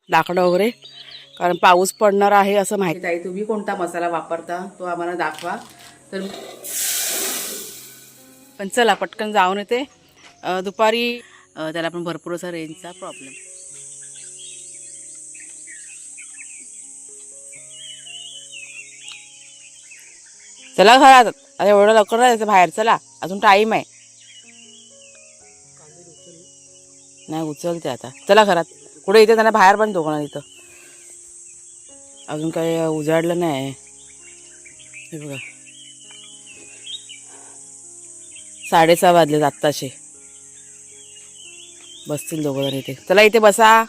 लाकडं वगैरे, कारण पाऊस पडणार आहे असं माहिती आहे. तुम्ही कोणता मसाला वापरता तो आम्हाला दाखवा. तर पण चला पटकन जाऊन येते. दुपारी त्याला पण भरपूर असा रेंजचा प्रॉब्लेम. चला घरात, आता एवढं लवकर नाही जायचं बाहेर, चला अजून टाईम आहे. नाही उचलते आता, चला घरात. कुठे इथे त्यांना बाहेर पण दोघांना इथं अजून काही उजाडलं नाही. हे बघा 6:30 वाजले आत्ताशे. बसतील दोघं जण इथे. चला इथे बसा.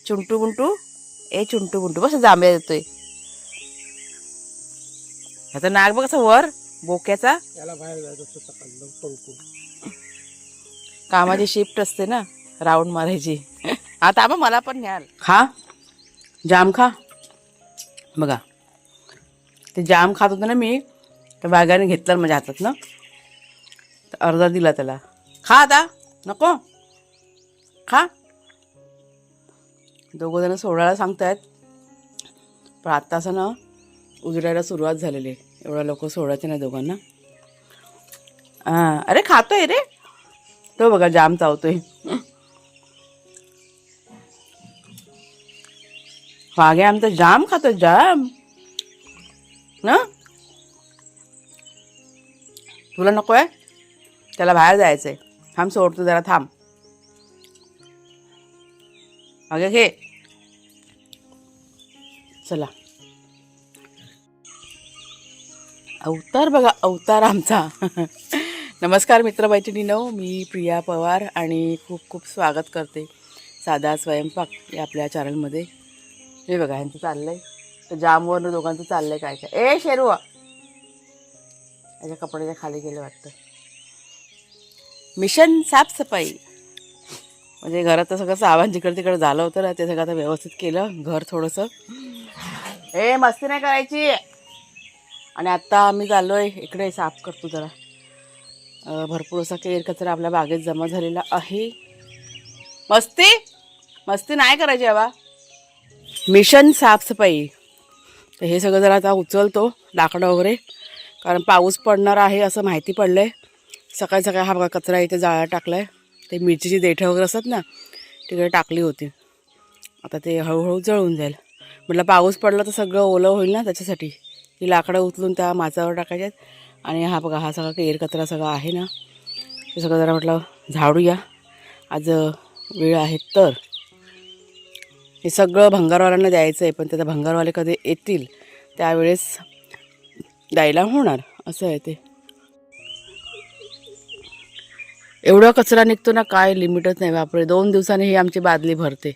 चुंटू बुंटू, ए चुंटू बुंटू बस. जांभ्या देतोय आता. नाक बघ कसं वर बोक्याचा. कामाची शिफ्ट असते ना, राऊंड मारायची. आता आबा मला पण न्याल. खा जाम खा. बघा ते जाम खात होतं ना मी, तर बागाने घेतलं माझ्या हातात ना, तर अर्धा दिला त्याला. खा आता, नको खा. दोघं जण सोडायला सांगतायत, पण आत्ता असं ना उजडायला सुरुवात झालेली आहे. एवढ्या लोक सोडायचे नाही दोघांना. हां अरे खातोय रे तो, बघा जाम चावतोय. वाघे आमचा जाम खातो, जाम ना. तुला नको आहे, त्याला बाहेर जायचंय. थांब सोडतो जरा, थांब. अगे घे. चला अवतार बघा, अवतार आमचा. नमस्कार मित्रमैत्रिणींनो, मी प्रिया पवार आणि खूप खूप स्वागत करते साधा स्वयंपाक या आपल्या चॅनलमध्ये. हे बघा ह्यांचं चाललंय, तर जामवरनं दोघांचं चाललंय काय काय. ए शेरू याच्या कपड्याच्या खाली गेले वाटतं. मिशन साफसफाई, म्हणजे घरात सगळं सामान जिकडे तिकडे झालं होतं ना, ते सगळं आता व्यवस्थित केलं घर थोडंसं. ए मस्ती नाही करायची. आणि आत्ता आम्ही चाललो आहे इकडे, साफ करतो जरा. भरपूर असा केर कचरा आपल्या बागेत जमा झालेला आहे. मस्ती मस्ती नाही करायची बाबा. मिशन साफसफाई. तर हे सगळं जरा आता उचलतो, लाकडं वगैरे, कारण पाऊस पडणार आहे असं माहिती पडलं आहे. सकाळी सकाळी हा बघा कचरा इथे जाळा टाकला आहे. ते मिरचीची देठं वगैरे असतात ना, तिकडे टाकली होती. आता ते हळूहळू जळून जाईल. म्हटलं पाऊस पडला तर सगळं ओलं होईल ना, त्याच्यासाठी ही लाकडं उचलून त्या माचावर टाकायच्यात. आणि हा बघा हा सगळा केर कचरा सगळा आहे ना, ते सगळं जरा म्हटलं झाडूया आज वेळ आहे तर. हे सगळं भंगारवाल्यांना द्यायचं आहे, पण त्याचा भंगारवाले कधी येतील त्यावेळेस द्यायला होणार असं आहे ते. एवढा कचरा निघतो ना, काय लिमिटच नाही बापरे. 2 दिवसांनी ही आमची बादली भरते,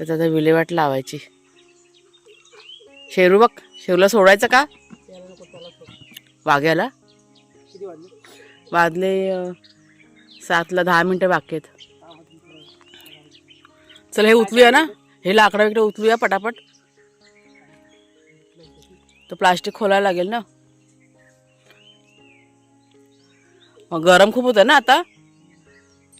तर त्याचा विल्हेवाट लावायची. शेरू बघ, शेरूला सोडायचं का वाघ्याला. वाजले 7ला 10 मिनटं बाकी आहेत. चल हे उचलूया ना, हे लाकडं इकडे उचलूया पटापट. तर प्लास्टिक खोलायला लागेल ना. मग गरम खूप होतं ना आता.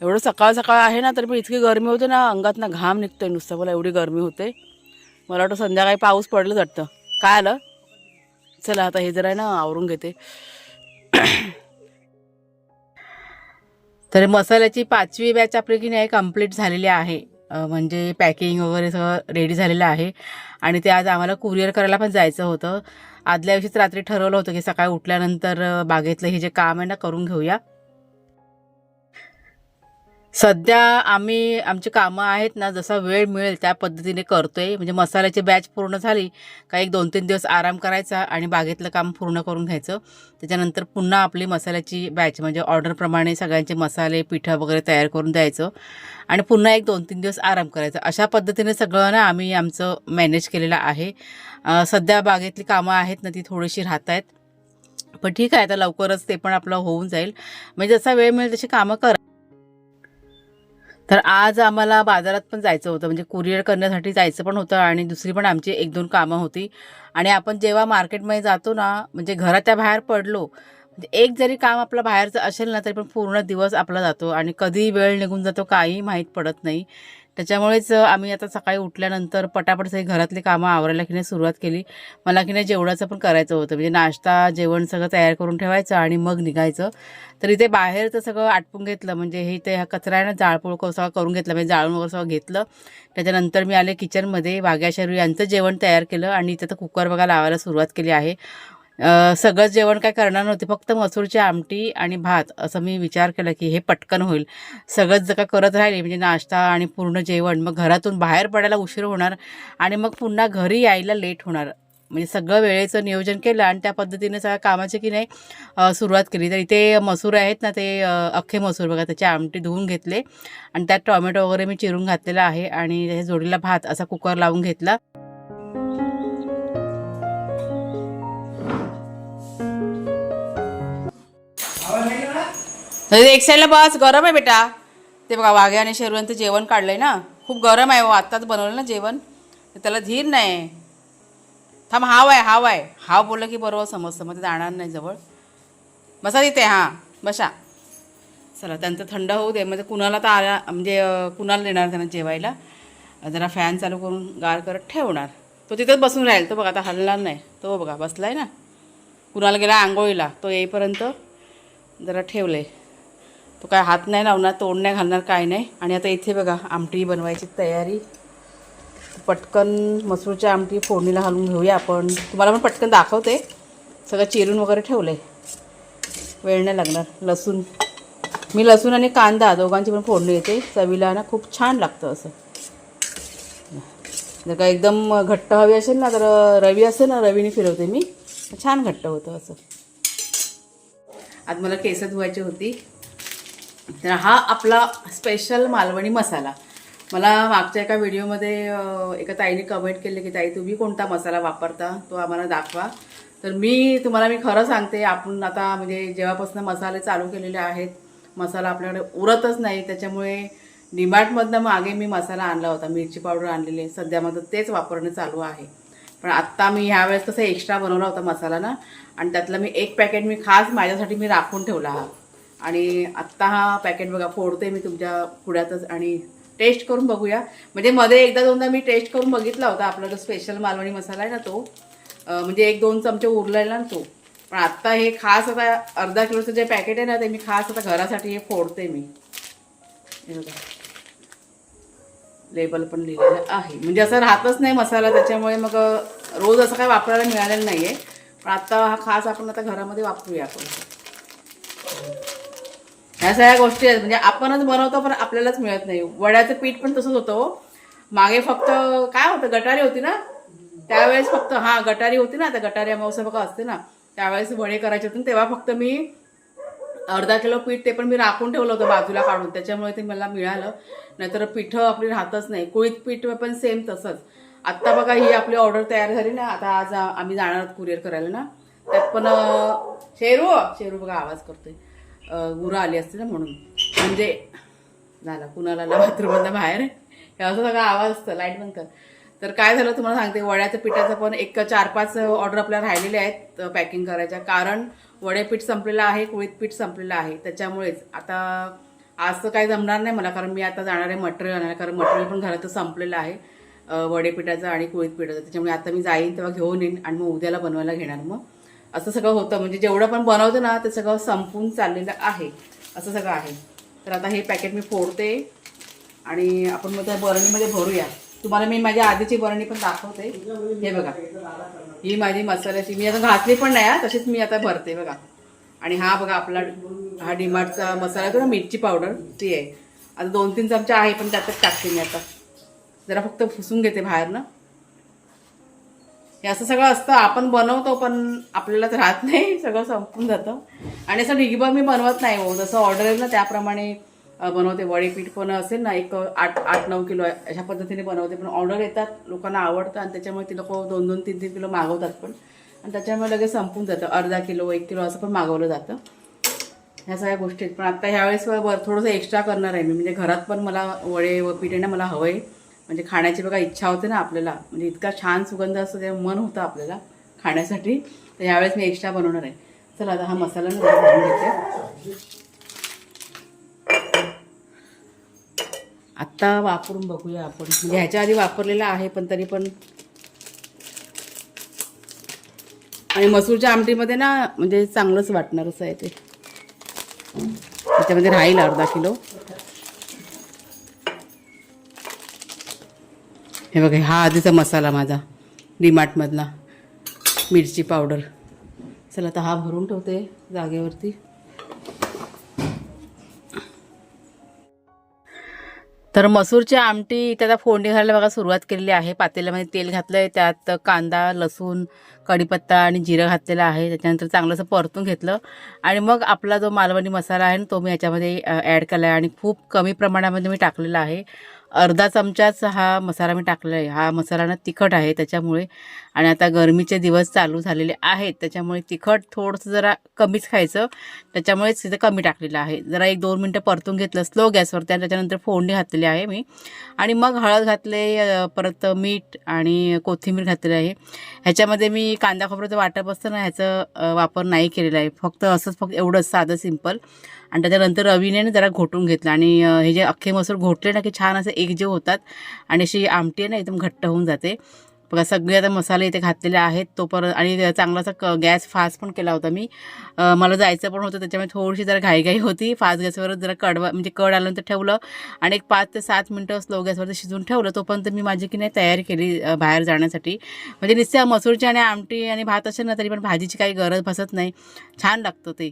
एवढं सकाळ सकाळ आहे ना, तरी पण इतकी गरमी होते ना, अंगात ना घाम निघतोय नुसतं. मला एवढी गरमी होते. मला वाटतं संध्याकाळी पाऊस पडलं वाटतं. काय आलं. चला आता हे जरा आहे ना आवरून घेते. तर मसाल्याची 5वी बॅच आपली की नाही कंप्लीट झालेली आहे. म्हणजे पॅकिंग वगैरे सगळं रेडी झालेलं आहे. आणि ते आज आम्हाला कुरिअर करायला पण जायचं होतं. आदल्या दिवशीच रात्री ठरवलं होतं की सकाळी उठल्यानंतर बागेतलं हे जे काम आहे ना करून घेऊया. सध्या आम्ही आमची कामं आहेत ना, जसा वेळ मिळेल त्या पद्धतीने करतोय. म्हणजे मसाल्याची बॅच पूर्ण झाली का एक 2-3 दिवस आराम करायचा आणि बागेतलं काम पूर्ण करून घ्यायचं. त्याच्यानंतर पुन्हा आपली मसाल्याची बॅच म्हणजे ऑर्डरप्रमाणे सगळ्यांचे मसाले पिठं वगैरे तयार करून द्यायचं आणि पुन्हा एक 2-3 दिवस आराम करायचा. अशा पद्धतीने सगळं ना आम्ही आमचं मॅनेज केलेलं आहे. सध्या बागेतली कामं आहेत ना ती थोडीशी राहत आहेत, पण ठीक आहे आता लवकरच ते पण आपलं होऊन जाईल. म्हणजे जसा वेळ मिळेल तशी कामं करा. तर आज आम्हाला बाजारात पण जायचं होतं, म्हणजे कुरिअर करण्यासाठी जायचं पण होतं आणि दुसरी पण आमची 1-2 कामं होती. आणि आपण जेव्हा मार्केटमध्ये जातो ना, म्हणजे घराच्या बाहेर पडलो, म्हणजे एक जरी काम आपलं बाहेरचं असेल ना, तरी पण पूर्ण दिवस आपला जातो आणि कधी वेळ निघून जातो काही माहीत पडत नाही. त्याच्यामुळेच आम्ही आता सकाळी उठल्यानंतर पटापट सगळी घरातली कामं आवरायला की नाही सुरुवात केली. मला की नाही जेवणाचं पण करायचं होतं, म्हणजे नाश्ता जेवण सगळं तयार करून ठेवायचं आणि मग निघायचं. तर इथे बाहेरचं सगळं आटपून घेतलं, म्हणजे हे ते हा कचरा आहे ना जाळपोळ सगळं करून घेतलं, म्हणजे जाळून वगैरे सगळं घेतलं. त्याच्यानंतर मी आले किचनमध्ये, वाघ्या शरू यांचं जेवण तयार केलं आणि इथे तर कुकर बघा लावायला सुरुवात केली आहे. सगळं जेवण काय करणार नव्हते, फक्त मसूरची आमटी आणि भात असं मी विचार केला की हे पटकन होईल. सगळंच जर का करत राहिले म्हणजे नाश्ता आणि पूर्ण जेवण, मग घरातून बाहेर पडायला उशीर होणार आणि मग पुन्हा घरी यायला लेट होणार. म्हणजे सगळं वेळेचं नियोजन केलं आणि त्या पद्धतीने सगळ्या कामाची की नाही सुरुवात केली. तर इथे मसूर आहेत ना, ते अख्खे मसूर बघा, त्याची आमटी धुवून घेतले आणि त्यात टोमॅटो वगैरे मी चिरून घातलेला आहे आणि त्याच्या जोडीला भात असा कुकर लावून घेतला. एक साईडला बस, गरम आहे बेटा. ते बघा वाघे आणि शेरवांचं जेवण काढलंय ना, खूप गरम आहे. आत्ताच बनवलं ना जेवण, त्याला धीर नाही. थांब, हाव आहे. हाव बोललं की बरोबर समजतं, मग ते जाणार नाही जवळ. बसा तिथे, हां बसा. चला त्यांचं थंड होऊ दे. म्हणजे कुणाला तर आला, म्हणजे कुणाला देणार त्यांना जेवायला. जरा फॅन चालू करून गार करत ठेवणार. तो तिथंच बसून राहील, तो बघा आता हलणार नाही. तो बघा बसला आहे ना, कुणाला गेला आंघोळीला, तो येईपर्यंत जरा ठेवलं आहे. तो काय हात नाही लावणार, तोंड नाही घालणार, काय नाही. आणि आता इथे बघा आमटी बनवायची तयारी. पटकन मसूरच्या आमटी फोडणीला घालून घेऊया आपण. तुम्हाला पण पटकन दाखवते. सगळं चिरून वगैरे ठेवलं आहे, वेळ नाही लागणार. लसूण, मी लसूण आणि कांदा दोघांची पण फोडणी येते. चवीला ना खूप छान लागतं असं. जर का एकदम घट्ट हवी असेल ना, तर रवी असेल ना, रवीने फिरवते मी, छान घट्ट होतं असं. आज मला केस धुवायची होती, तर हा आपला स्पेशल मालवणी मसाला. मला मागच्या एका व्हिडिओमध्ये एका ताईने कमेंट केले की ताई तुम्ही कोणता मसाला वापरता, तो आम्हाला दाखवा. तर मी खरं सांगते, आपण आता म्हणजे जेव्हापासून मसाले चालू केलेले आहेत, मसाला आपल्याकडे उरतच नाही. त्याच्यामुळे डीमार्टमधनं मागे मी मसाला आणला होता, मिरची पावडर आणलेली आहे. सध्या माझं तेच वापरणं चालू आहे. पण आत्ता मी ह्यावेळेस कसं एक्स्ट्रा बनवला होता मसाला ना, आणि त्यातलं मी एक पॅकेट मी खास माझ्यासाठी मी राखून ठेवला हा. आणि आत्ता हा पॅकेट बघा फोडते मी तुमच्या पुढ्यातच आणि टेस्ट करून बघूया. म्हणजे मध्ये एकदा दोनदा मी टेस्ट करून बघितला होता, आपला जो स्पेशल मालवणी मसाला आहे ना तो, म्हणजे 1-2 चमचे उरलेला ना तो. पण आत्ता हे खास आता अर्धा किलोचं जे पॅकेट आहे ना, ते मी खास आता घरासाठी हे फोडते मी. हे बघा लेबल पण लिहिलेलं आहे, म्हणजे असं राहतच नाही मसाला, त्याच्यामुळे मग रोज असं काय वापरायला मिळालेलं नाही आहे. पण आत्ता हा खास आपण आता घरामध्ये वापरूया आपण. ह्या सगळ्या गोष्टी आहेत, म्हणजे आपणच बनवतो पण आपल्यालाच मिळत नाही. वड्याचं पीठ पण तसंच होतं. मागे फक्त काय होतं, गटारी होती ना त्यावेळेस, फक्त हां गटारी होती ना, आता गटारी अमावस्या बघा असते ना, त्यावेळेस वडे करायचे होते. तेव्हा फक्त मी अर्धा किलो पीठ, ते पण मी राखून ठेवलं होतं बाजूला काढून, त्याच्यामुळे ते मला मिळालं. नाहीतर पिठं आपली राहतच नाही. कुळीत पीठ पण सेम तसंच. आत्ता बघा ही आपली ऑर्डर तयार झाली ना, आता आज आम्ही जाणार आहोत कुरिअर करायला ना, त्यात पण शेरू बघा आवाज करतोय, गुरं आली असते ना म्हणून. म्हणजे झाला कुणाला बाथरूममधनं बाहेर हे असं सगळं आवाज असतं. लाईट बंद कर. तर काय झालं तुम्हाला सांगते, वड्याच्या पिठाचं पण एक 4-5 ऑर्डर आपल्याला राहिलेले आहेत पॅकिंग करायच्या. कारण वडे पीठ संपलेलं आहे, कुळीत पीठ संपलेलं आहे. त्याच्यामुळेच आता आज तर काही जमणार नाही मला, कारण मी आता जाणार आहे मटेरियल आणायला, कारण मटेरियल पण घरातच संपलेलं आहे वडे पिठाचं आणि कुळीत पिठाचं. त्याच्यामुळे आता मी जाईन तेव्हा घेऊन येईन आणि मग उद्याला बनवायला घेणार. मग असं सगळं होतं, म्हणजे जेवढं पण बनवतं ना ते सगळं संपून चाललेलं आहे, असं सगळं आहे. तर आता हे पॅकेट मी फोडते आणि आपण मग त्या बरणीमध्ये भरूया. तुम्हाला मी माझ्या आधीची बरणी पण दाखवते. हे बघा ही माझी मसाल्याची, मी आता घातली पण नाही, तशीच मी आता भरते बघा. आणि हा बघा आपला हा डीमार्टचा मसाला तो ना, मिरची पावडर ती आहे. आता 2-3 चमचे आहे, पण त्यातच टाकते मी आता. जरा फक्त फुसून घेते बाहेर ना. हे असं सगळं असतं, आपण बनवतो पण आपल्याला तर राहत नाही, सगळं संपून जातं. आणि असं ढिगभर मी बनवत नाही हो, जसं ऑर्डर येईल ना त्याप्रमाणे बनवते. वडे पीठ पण असेल ना, एक 8-9 किलो अशा पद्धतीने बनवते. पण ऑर्डर येतात, लोकांना आवडतं आणि त्याच्यामुळे ती लोक 2-2, 3-3 किलो मागवतात पण, आणि त्याच्यामुळे लगेच संपून जातं. अर्धा किलो 1 किलो असं पण मागवलं जातं. ह्या सगळ्या गोष्टी आहेत. पण आता ह्यावेळेस थोडंसं एक्स्ट्रा करणार आहे मी, म्हणजे घरात पण मला वडे व पीठ आहे ना मला हवं आहे. म्हणजे खाण्याची बघा इच्छा होते ना आपल्याला, म्हणजे इतका छान सुगंध असतो, ते मन होतं आपल्याला खाण्यासाठी. तर यावेळेस मी एक्स्ट्रा बनवणार आहे. चला आता हा मसाला भरून घेते. आत्ता वापरून बघूया आपण, म्हणजे ह्याच्या आधी वापरलेला आहे पण तरी पण. आणि मसूरच्या आमटीमध्ये ना म्हणजे चांगलंच वाटणार असं आहे ते. त्याच्यामध्ये राहील अर्धा किलो. हे बघा, हा आधीचा मसाला माझा डीमार्टमधला, मिरची पावडर. चला आता हा भरून ठेवते जागेवरती. तर मसूरची आमटी त्याला फोडणी घालायला बघा सुरुवात केलेली आहे. पातेल्यामध्ये तेल घातलं आहे, त्यात कांदा, लसूण, कढीपत्ता आणि जिरं घातलेलं आहे. त्याच्यानंतर चांगलंसं परतून घेतलं आणि मग आपला जो मालवणी मसाला आहे ना तो मी याच्यामध्ये ॲड केला आहे आणि खूप कमी प्रमाणामध्ये मी टाकलेला आहे. अर्धा चमचाच हा मसाला मी टाकलेला आहे. हा मसाला ना तिखट आहे त्याच्यामुळे, आणि आता गरमीचे दिवस चालू झालेले आहेत त्याच्यामुळे तिखट थोडंसं जरा कमीच खायचं, त्याच्यामुळेच तिथे कमी टाकलेलं आहे. जरा 1-2 मिनटं परतून घेतलं स्लो गॅसवरती आणि त्याच्यानंतर फोडणी घातलेली आहे मी. आणि मग हळद घातले, परत मीठ आणि कोथिंबीर घातलेली आहे. ह्याच्यामध्ये मी कांदा खोबऱ्याचं वाटप असतं ना ह्याचं वापर नाही केलेला आहे, फक्त असंच, फक्त एवढंच साधं सिंपल. आणि त्याच्यानंतर रवीने ना जरा घोटून घेतलं आणि हे जे अख्खे मसूर घोटले ना की छान असं एकजीव होतात आणि अशी आमटी आहे ना एकदम घट्ट होऊन जाते. बघा सगळे आता मसाले इथे घातलेले आहेत तोपर्यंत. आणि चांगलासा गॅस फास्ट पण केला होता मी, मला जायचं पण होतं त्याच्यामुळे थोडीशी जरा घाईघाई होती. फास्ट गॅसवरच जरा म्हणजे कड आल्यानंतर ठेवलं आणि एक 5 ते 7 मिनटं स्लो गॅसवरती शिजवून ठेवलं. तोपर्यंत मी माझी की नाही तयारी केली बाहेर जाण्यासाठी. म्हणजे नुसत्या मसूरची आणि आमटी आणि भात असेल ना तरी पण भाजीची काही गरज भासत नाही, छान लागतं ते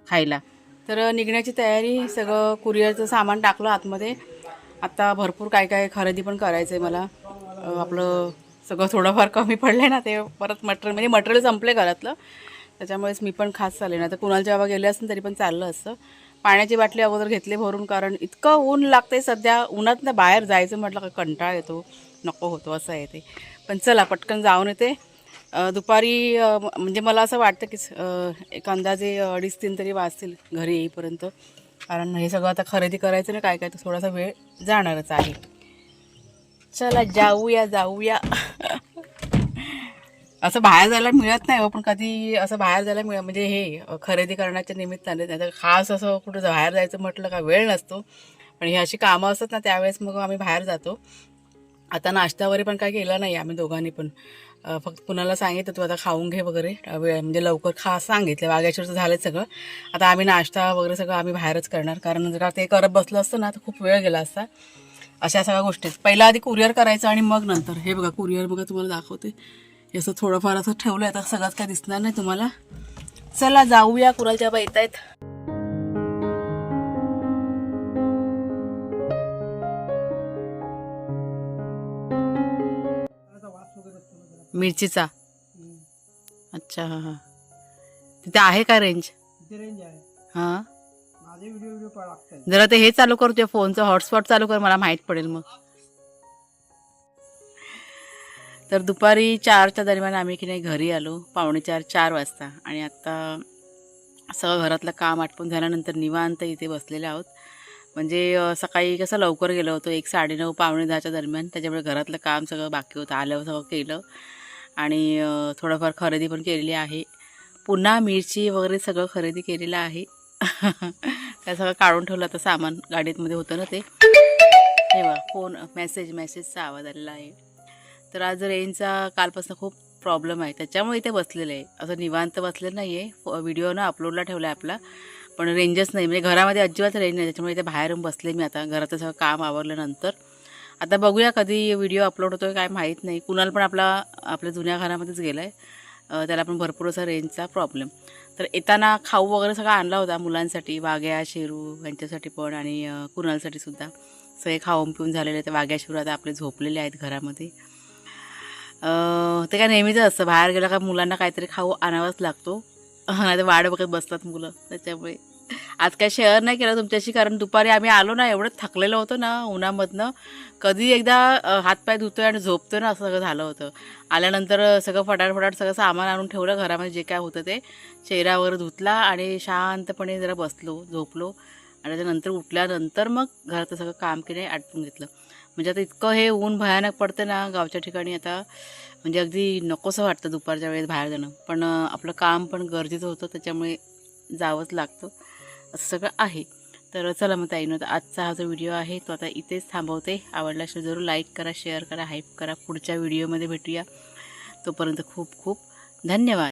खायला. तर निघण्याची तयारी, सगळं कुरिअरचं सामान टाकलं आतमध्ये. आता भरपूर काय काय खरेदी पण करायचं आहे मला. आपलं सगळं थोडंफार कमी पडलं आहे ना, ते परत मटेरियल संपलं आहे घरातलं, त्याच्यामुळेच मी पण खास चालले ना. आता कुणालच्या बाबा गेले असतील तरी पण चाललं असतं. पाण्याची बाटली अगोदर घेतली भरून, कारण इतकं ऊन लागतंय सध्या. उन्हात ना बाहेर जायचं म्हटलं का कंटाळा येतो, नको होतो असं आहे ते. पण चला पटकन जाऊन येते. दुपारी म्हणजे मला असं वाटतं की एक अंदाजे 2:30-3 तरी वाजतील घरी येईपर्यंत, कारण हे सगळं आता खरेदी करायचं ना काय काय, तर थोडासा वेळ जाणारच आहे. चला जाऊया. असं बाहेर जायला मिळत नाही हो, पण कधी असं बाहेर जायला म्हणजे हे खरेदी करण्याच्या निमित्ताने. नाही तर खास असं कुठं बाहेर जायचं म्हटलं का वेळ नसतो, पण हे अशी कामं असतात ना त्यावेळेस मग आम्ही बाहेर जातो. आता नाश्ता वगैरे पण काय केला नाही आम्ही दोघांनी पण, फक्त कुणाला सांगितलं तू आता खाऊन घे वगैरे, वेळ म्हणजे लवकर खा सांगितलं. वाग्याशीरचं झालं सगळं. आता आम्ही नाश्ता वगैरे सगळं आम्ही बाहेरच करणार, कारण जर ते करत बसलं असतं ना तर खूप वेळ गेला असता. अशा सगळ्या गोष्टी पहिला आधी कुरिअर करायचं आणि मग नंतर हे बघा कुरिअर बघा तुम्हाला दाखवते. हे असं थोडंफार असं ठेवलं आहे, आता सगळंच काय दिसणार नाही तुम्हाला. चला जाऊया, कुणालच्या बाबा येत आहेत. मिरचीचा, अच्छा हां हां. तिथे आहे का रेंज? हां जरा ते हे चालू कर, तुझ्या फोनचं हॉटस्पॉट चालू कर, मला माहीत पडेल मग. तर दुपारी 4च्या दरम्यान आम्ही की नाही घरी आलो, 3:45-4 वाजता. आणि आत्ता सगळं घरातलं काम आटपून झाल्यानंतर निवांत इथे बसलेले आहोत. म्हणजे सकाळी कसं लवकर गेलो होतो, 9:30 पावणे 10च्या दरम्यान, त्याच्यामुळे घरातलं काम सगळं बाकी होतं. आल्यावर सगळं केलं आणि थोडंफार खरेदी पण केलेली आहे. पुन्हा मिरची वगैरे सगळं खरेदी केलेलं आहे. त्या सगळं काढून ठेवलं. आता सामान गाडीमध्ये होतं ना ते. हे बघा फोन मेसेजचा आवाज आलेला आहे. तर आज रेंजचा कालपासून खूप प्रॉब्लेम आहे, त्याच्यामुळे इथे बसलेलं आहे. असं निवांत बसलेलं नाही आहे. व्हिडिओ ना अपलोडला ठेवला आहे आपला, पण रेंजच नाही, म्हणजे घरामध्ये अजिबात रेंज नाही. त्याच्यामुळे इथे बाहेरून बसले मी आता, घराचं सगळं काम आवरल्यानंतर. आता बघूया कधी व्हिडिओ अपलोड होतो काय माहीत नाही. कुणाल पण आपल्या जुन्या घरामध्येच गेला आहे, त्याला पण भरपूर असा रेंजचा प्रॉब्लेम. तर येताना खाऊ वगैरे सगळं आणला होता मुलांसाठी, वाग्या शेरू यांच्यासाठी पण आणि कुणालसाठी सुद्धा. सगळे खाऊन पिऊन झालेले. तर वाग्या शेरू आता आपले झोपलेले आहेत घरामध्ये. ते काय नेहमीच असतं, बाहेर गेलं का मुलांना काहीतरी खाऊ आणावाच लागतो, नाही तर वाट बघत बसतात मुलं. त्याच्यामुळे आज काय शेअर नाही केलं तुमच्याशी, कारण दुपारी आम्ही आलो ना एवढं थकलेलं होतं ना उन्हामधनं. कधी एकदा हातपाय धुतोय आणि झोपतोय ना असं सगळं झालं होतं. आल्यानंतर सगळं फटाफट सगळं सामान आणून ठेवलं घरामध्ये, जे काय होतं ते चेहरा वगैरे धुतला आणि शांतपणे जरा बसलो, झोपलो. आणि त्याच्यानंतर उठल्यानंतर मग घराचं सगळं काम की नाही आटपून घेतलं. म्हणजे आता इतकं हे ऊन भयानक पडतं ना गावच्या ठिकाणी आता, म्हणजे अगदी नकोसं वाटतं दुपारच्या वेळेस बाहेर जाणं. पण आपलं काम पण गरजेचं होतं, त्याच्यामुळे जावंच लागतं, असं सगळं आहे. तर चला मग ताईनं आजचा हा जो व्हिडिओ आहे तो आता इथेच थांबवते. आवडला असेल जरूर लाईक करा, शेअर करा, हाईप करा. पुढच्या व्हिडिओमध्ये भेटूया. तोपर्यंत खूप खूप धन्यवाद.